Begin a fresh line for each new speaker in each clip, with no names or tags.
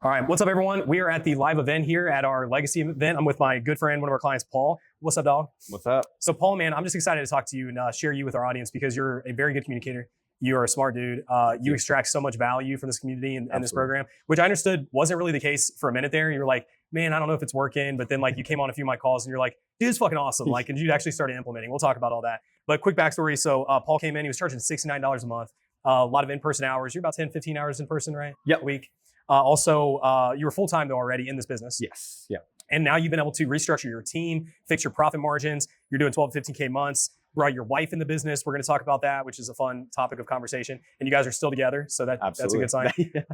All right, what's up, everyone? We are at the live event here at our legacy event. I'm with my good friend, one of our clients, Paul. What's up, dog?
What's up?
So, Paul, man, I'm just excited to talk to you and share you with our audience because you're a very good communicator. You are a smart dude. You extract so much value from this community and this program, which I understood wasn't really the case for a minute there. You were like, man, I don't know if it's working. But then like you came on a few of my calls and you're like, dude, it's fucking awesome. Like, and you actually started implementing. We'll talk about all that. But quick backstory. So Paul came in, he was charging $69 a month, a lot of in-person hours. You're about 10, 15 hours in person, right?
Yep.
A week. Also, you were full-time though already in this business.
Yes. Yeah.
And now you've been able to restructure your team, fix your profit margins. You're doing 12 to 15K months. Brought your wife in the business. We're going to talk about that, which is a fun topic of conversation. And you guys are still together, so that's a good sign.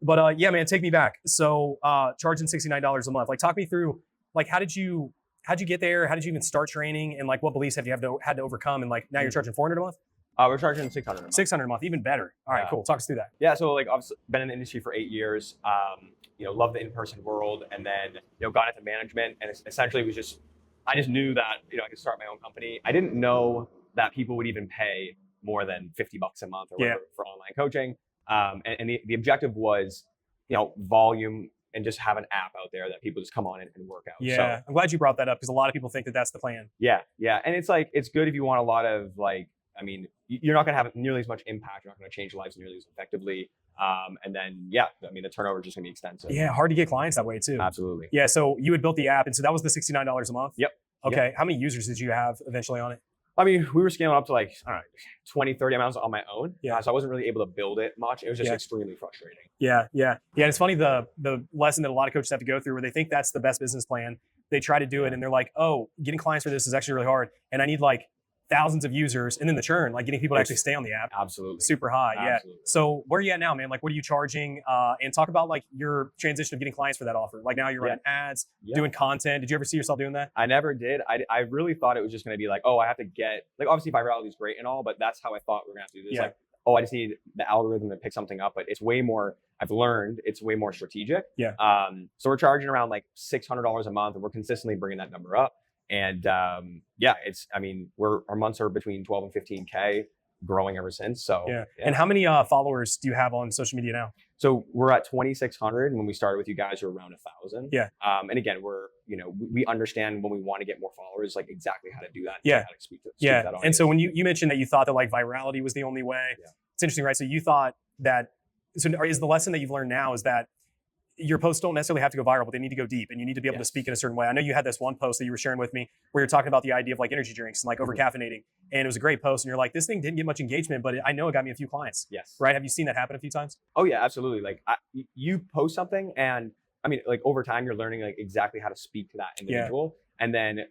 But yeah, man, take me back. So charging $69 a month. Like, talk me through, like, how'd you get there? How did you even start training? And like, what beliefs had to overcome? And like, now you're charging $400 a month?
We're charging $600 a month.
$600 a month, even better. All right, cool. Talk us through that.
Yeah, so like I've been in the industry for 8 years. Love the in-person world, and then got into management, and essentially it was just I just knew that I could start my own company. I didn't know that people would even pay more than $50 a month or whatever for online coaching. And the objective was volume and just have an app out there that people just come on and work out.
Yeah,
so,
I'm glad you brought that up because a lot of people think that that's the plan.
Yeah, and it's good if you want a lot of you're not going to have nearly as much impact. You're not going to change lives nearly as effectively. And then, the turnover is just going to be extensive.
Yeah, hard to get clients that way too.
Absolutely.
Yeah, so you had built the app, and so that was the $69 a month?
Yep.
Okay,
Yep.
How many users did you have eventually on it?
We were scaling up to like, I don't know, 20, 30 amounts on my own.
Yeah.
So I wasn't really able to build it much. It was just extremely frustrating.
Yeah. And it's funny, the lesson that a lot of coaches have to go through where they think that's the best business plan. They try to do it and they're like, oh, getting clients for this is actually really hard. And I need like thousands of users, and then the churn, like getting people to actually stay on the app.
Absolutely.
Super high.
Absolutely.
Yeah. So where are you at now, man? Like, what are you charging? And talk about like your transition of getting clients for that offer. Like now you're running ads, doing content. Did you ever see yourself doing that?
I never did. I really thought it was just going to be like, oh, I have to get, like, obviously virality is great and all, but that's how I thought we were going to have to do this. Like, oh, I just need the algorithm to pick something up, but it's way more, I've learned it's way more strategic.
Yeah.
So we're charging around like $600 a month, and we're consistently bringing that number up. And our months are between 12 and 15K, growing ever since. So
yeah. And how many followers do you have on social media now?
So we're at 2,600. When we started with you guys, we're around 1,000.
Yeah.
And again, we're we understand when we want to get more followers, like exactly how to do that.
Yeah.
How to speak to
yeah.
that audience.
And so when you mentioned that you thought that like virality was the only way, it's interesting, right? So you thought that. So is the lesson that you've learned now is that your posts don't necessarily have to go viral, but they need to go deep, and you need to be able to speak in a certain way. I know you had this one post that you were sharing with me where you're talking about the idea of like energy drinks and like over caffeinating, and it was a great post. And you're like, this thing didn't get much engagement, but I know it got me a few clients.
Yes.
Right? Have you seen that happen a few times?
Oh yeah, absolutely. Like you post something, and like over time, you're learning like exactly how to speak to that individual, and then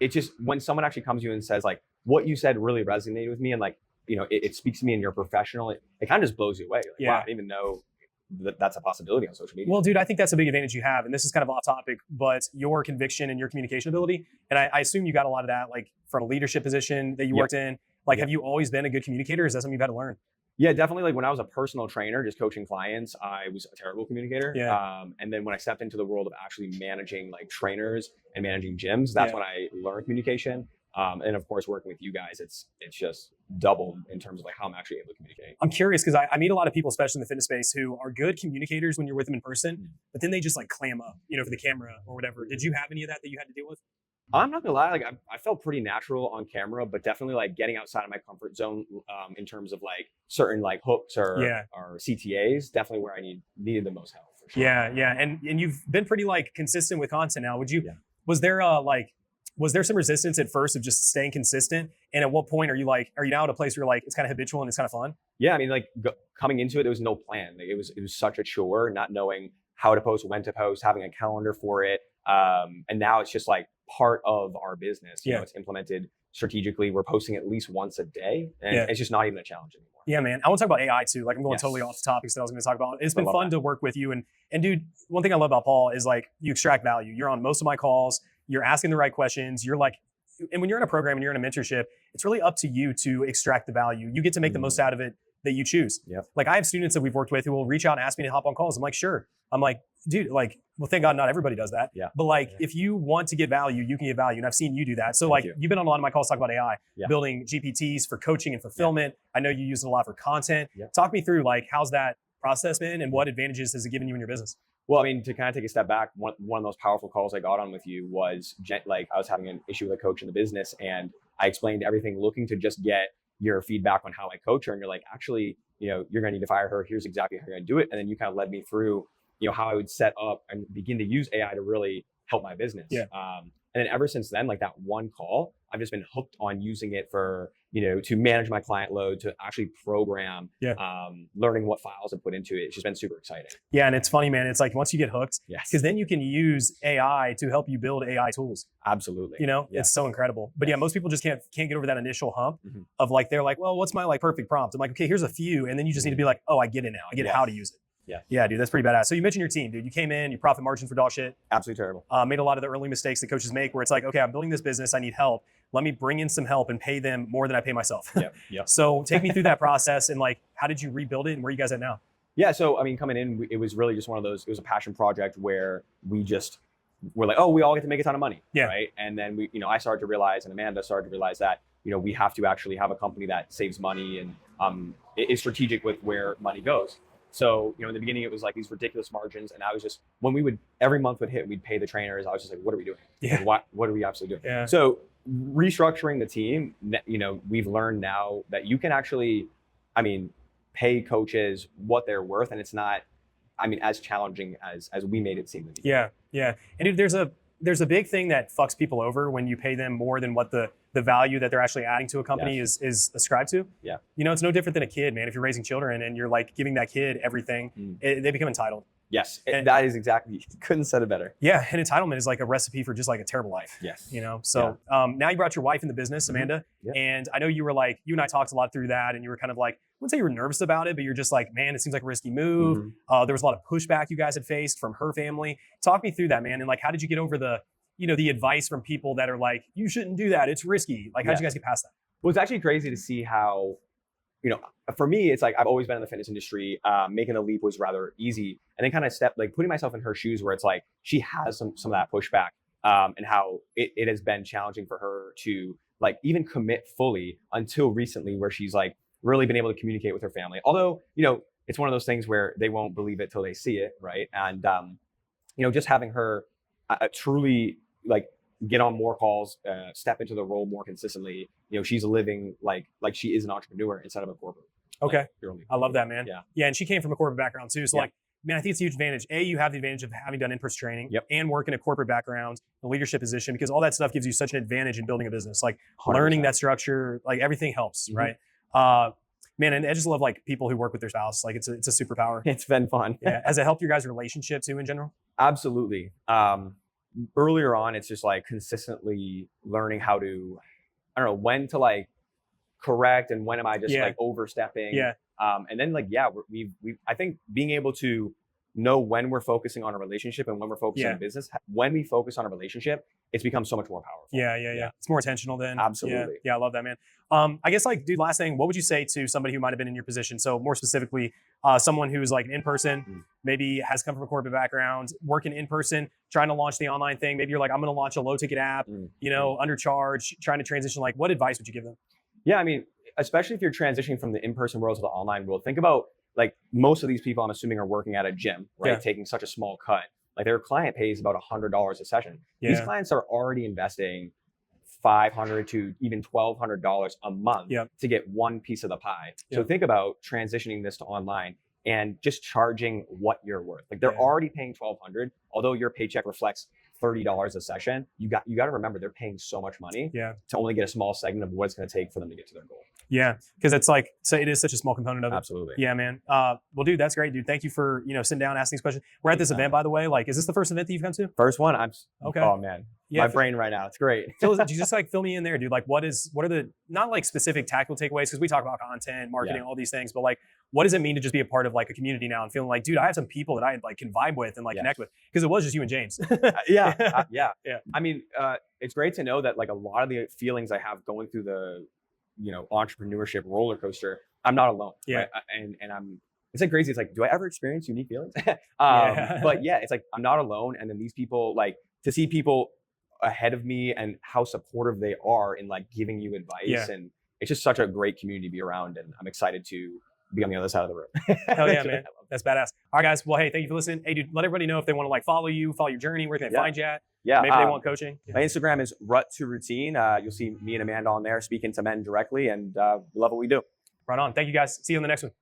it just when someone actually comes to you and says like, what you said really resonated with me, and like it speaks to me, and you're professional. It kind of just blows you away. Like, wow, I didn't even know that's a possibility on social media.
Well, dude, I think that's a big advantage you have. And this is kind of off topic, but your conviction and your communication ability. And I assume you got a lot of that like from a leadership position that you worked in. Like, have you always been a good communicator? Is that something you've had to learn?
Yeah, definitely. Like when I was a personal trainer, just coaching clients, I was a terrible communicator.
Yeah.
And then when I stepped into the world of actually managing like trainers and managing gyms, that's when I learned communication. And of course, working with you guys, it's just doubled in terms of like how I'm actually able to communicate.
I'm curious because I meet a lot of people, especially in the fitness space, who are good communicators when you're with them in person, but then they just like clam up, for the camera or whatever. Did you have any of that you had to deal with?
I'm not gonna lie, like I felt pretty natural on camera, but definitely like getting outside of my comfort zone in terms of like certain like hooks or CTAs, definitely where I needed the most help for sure.
Yeah. And you've been pretty like consistent with content now. Was there some resistance at first of just staying consistent? And at what point are you now at a place where you're like, it's kind of habitual and it's kind of fun?
Yeah, coming into it, there was no plan. Like, it was such a chore, not knowing how to post, when to post, having a calendar for it. And now it's just like part of our business. It's implemented strategically. We're posting at least once a day, and it's just not even a challenge anymore.
Yeah, man. I want to talk about AI too. Like I'm going totally off the topics that I was going to talk about. It's been fun to work with you. And dude, one thing I love about Paul is like you extract value. You're on most of my calls. You're asking the right questions. You're like, and when you're in a program and you're in a mentorship, it's really up to you to extract the value. You get to make the most out of it that you choose.
Yep.
Like I have students that we've worked with who will reach out and ask me to hop on calls. I'm like, sure. I'm like, dude, like, well, thank God not everybody does that.
Yeah.
But like, if you want to get value, you can get value. And I've seen you do that. So you've been on a lot of my calls talking about AI, building GPTs for coaching and fulfillment. I know you use it a lot for content. Talk me through like, how's that process been and what advantages has it given you in your business?
Well, I mean, to kind of take a step back, one of the most powerful calls I got on with you was like I was having an issue with a coach in the business, and I explained everything, looking to just get your feedback on how I coach her. And you're like, actually, you're going to need to fire her. Here's exactly how you're going to do it. And then you kind of led me through, how I would set up and begin to use AI to really help my business.
Yeah.
And then ever since then, like that one call, I've just been hooked on using it for, to manage my client load, to actually program, learning what files to put into it. It's just been super exciting.
Yeah. And it's funny, man. It's like once you get hooked,
Yes,
because then you can use AI to help you build AI tools.
Absolutely.
It's so incredible. But yeah, most people just can't get over that initial hump of like, they're like, well, what's my like perfect prompt? I'm like, okay, here's a few. And then you just need to be like, oh, I get it now. I get how to use it. Yeah, dude, that's pretty badass. So you mentioned your team, dude. You came in, your profit margins were dog shit.
Absolutely terrible.
Made a lot of the early mistakes that coaches make where it's like, okay, I'm building this business. I need help. Let me bring in some help and pay them more than I pay myself. So take me through that process and like, how did you rebuild it and where are you guys at now?
Yeah. So, I mean, coming in, it was really just one of those, it was a passion project where we're like, oh, we all get to make a ton of money. Right. And then I started to realize, and Amanda started to realize that, we have to actually have a company that saves money and is strategic with where money goes. So, in the beginning, it was like these ridiculous margins. And I was just, when every month would hit, we'd pay the trainers. I was just like, what are we doing? Like, what are we absolutely doing? So restructuring the team, we've learned now that you can actually, pay coaches what they're worth. And it's not, as challenging as we made it seem to be.
Yeah. And dude, there's a big thing that fucks people over when you pay them more than what the value that they're actually adding to a company is ascribed to. It's no different than a kid, man. If you're raising children and you're like giving that kid everything, they become entitled.
Yes, and that is exactly, couldn't have said it better.
Yeah, and entitlement is like a recipe for just like a terrible life.
Yes.
So now you brought your wife in the business, Amanda, and I know you and I talked a lot through that, and you were kind of like, I wouldn't say you were nervous about it, but you're just like, man, it seems like a risky move. There was a lot of pushback you guys had faced from her family. Talk me through that, man, and like, how did you get over the advice from people that are like, you shouldn't do that, it's risky. Like, how'd you guys get past that?
Well, it's actually crazy to see how, for me, it's like I've always been in the fitness industry. Making a leap was rather easy, and then kind of putting myself in her shoes, where it's like she has some of that pushback, and how it has been challenging for her to like even commit fully until recently, where she's like really been able to communicate with her family. Although it's one of those things where they won't believe it till they see it, right? And just having her truly like get on more calls, step into the role more consistently. She's living like she is an entrepreneur instead of a corporate.
Okay. I love that, man. Yeah. And she came from a corporate background too. So like, man, I think it's a huge advantage. You have the advantage of having done in-person training and work in a corporate background, a leadership position, because all that stuff gives you such an advantage in building a business. Like 100%. Learning that structure, like everything helps, right? Man, and I just love like people who work with their spouse. Like it's a superpower.
It's been fun.
Has it helped your guys' relationship too in general?
Absolutely. Earlier on, it's just like consistently learning how to, I don't know, when to like correct and when am I just like overstepping. And then like, we I think being able to know when we're focusing on a relationship and when we're focusing on business, when we focus on a relationship, it's become so much more powerful. Yeah. It's
more intentional then.
Absolutely.
Yeah, I love that, man. I guess like, dude, last thing, what would you say to somebody who might've been in your position? So more specifically, someone who's like in person, maybe has come from a corporate background, working in person, trying to launch the online thing. Maybe you're like, I'm going to launch a low ticket app, undercharge, trying to transition. Like, what advice would you give them?
Yeah, especially if you're transitioning from the in-person world to the online world, think about like most of these people, I'm assuming, are working at a gym, right? Taking such a small cut. Like their client pays about $100 a session. These clients are already investing $500 to even $1,200 a month to get one piece of the pie. So think about transitioning this to online and just charging what you're worth. Like they're already paying $1,200, although your paycheck reflects $30 a session. You got to remember they're paying so much money to only get a small segment of what it's going to take for them to get to their goal.
Yeah, because it's like, so it is such a small component of it.
Absolutely.
Yeah, man. Well, dude, that's great, dude. Thank you for sitting down, asking these questions. We're at this event, by the way. Like, is this the first event that you've come to?
First one.
Okay.
Oh man, my brain right now. It's great.
So you just like fill me in there, dude. Like, what are the not like specific tactical takeaways? Because we talk about content, marketing, all these things, but like, what does it mean to just be a part of like a community now and feeling like, dude, I have some people that I like can vibe with and like connect with? Because it was just you and James.
Yeah. It's great to know that like a lot of the feelings I have going through the entrepreneurship roller coaster, I'm not alone. Right? And it's like crazy. It's like, do I ever experience unique feelings? But yeah, it's like, I'm not alone. And then these people, like to see people ahead of me and how supportive they are in like giving you advice. And it's just such a great community to be around. And I'm excited to be on the other side of the room.
Hell yeah, man. That's badass. All right, guys. Well, hey, thank you for listening. Hey, dude, let everybody know if they want to like follow you, follow your journey, where can they find you at?
Yeah.
Maybe they want coaching.
My Instagram is Rut to Routine. You'll see me and Amanda on there speaking to men directly, and we love what we do.
Right on. Thank you, guys. See you on the next one.